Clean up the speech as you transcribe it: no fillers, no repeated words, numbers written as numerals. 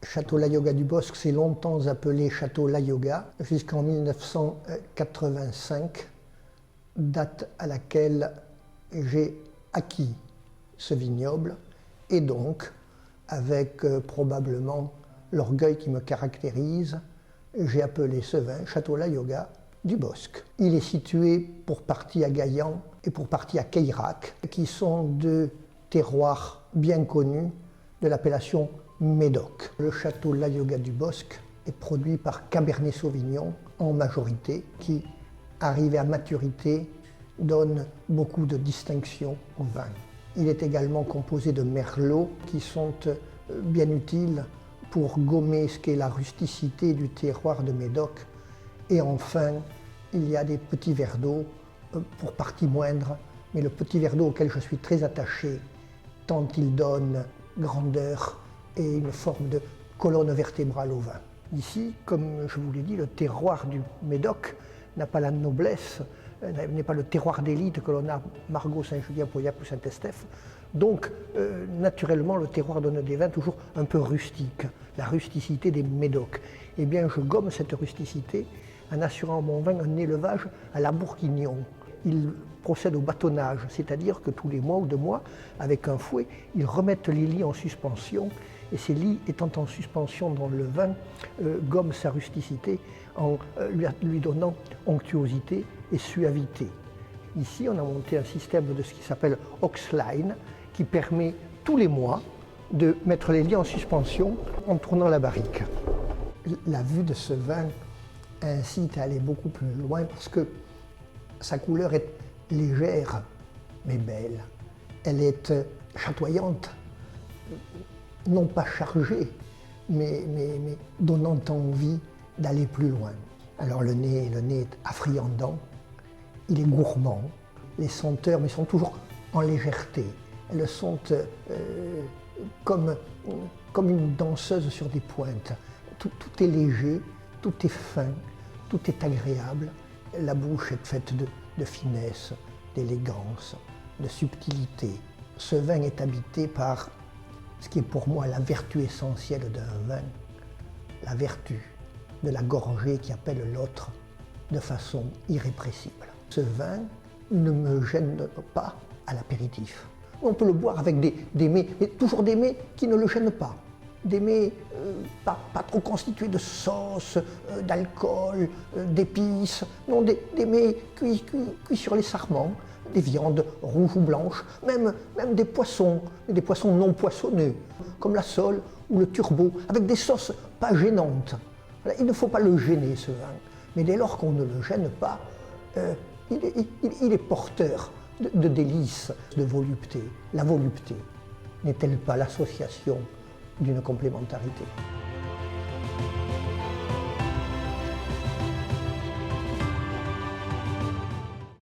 Château Layoga du Bosc s'est longtemps appelé Château Layoga jusqu'en 1985, date à laquelle j'ai acquis ce vignoble et donc, avec probablement l'orgueil qui me caractérise, j'ai appelé ce vin Château Layoga du Bosc. Il est situé pour partie à Gaillan et pour partie à Queyrac, qui sont deux terroirs bien connus de l'appellation Médoc. Le Château Layoga du Bosc est produit par Cabernet Sauvignon en majorité, qui, arrivé à maturité, donne beaucoup de distinction au vin. Il est également composé de merlots qui sont bien utiles pour gommer ce qu'est la rusticité du terroir de Médoc. Et enfin, il y a des petits verres d'eau, pour partie moindre, mais le petit verre d'eau auquel je suis très attaché, tant il donne grandeur et une forme de colonne vertébrale au vin. Ici, comme je vous l'ai dit, le terroir du Médoc n'a pas la noblesse, n'est pas le terroir d'élite que l'on a Margaux, Saint-Julien, Pauillac ou Saint-Estèphe. Donc, naturellement, le terroir donne des vins toujours un peu rustiques, la rusticité des Médocs. Eh bien, je gomme cette rusticité en assurant à mon vin un élevage à la bourguignon. Il procède au bâtonnage, c'est-à-dire que tous les mois ou 2 mois, avec un fouet, ils remettent les lits en suspension, et ces lits étant en suspension dans le vin, gomment sa rusticité en lui donnant onctuosité et suavité. Ici, on a monté un système de ce qui s'appelle Oxline, qui permet tous les mois de mettre les lits en suspension en tournant la barrique. La vue de ce vin incite à aller beaucoup plus loin parce que sa couleur est légère mais belle. Elle est chatoyante, non pas chargée, mais donnant envie d'aller plus loin. Alors le nez est affriandant, il est gourmand, les senteurs mais sont toujours en légèreté. Elles sont comme une danseuse sur des pointes. Tout est léger, tout est fin, tout est agréable. La bouche est faite de finesse, d'élégance, de subtilité. Ce vin est habité par ce qui est pour moi la vertu essentielle d'un vin, la vertu de la gorgée qui appelle l'autre de façon irrépressible. Ce vin ne me gêne pas à l'apéritif. On peut le boire avec des mets, mais toujours des mets qui ne le gênent pas. Des mets pas trop constitués de sauce, d'alcool, d'épices. Non, des mets cuits sur les sarments, des viandes rouges ou blanches, même des poissons non poissonneux, comme la sole ou le turbot, avec des sauces pas gênantes. Voilà, il ne faut pas le gêner, ce vin. Mais dès lors qu'on ne le gêne pas, il est porteur de délices, de volupté. La volupté n'est-elle pas l'association d'une complémentarité ?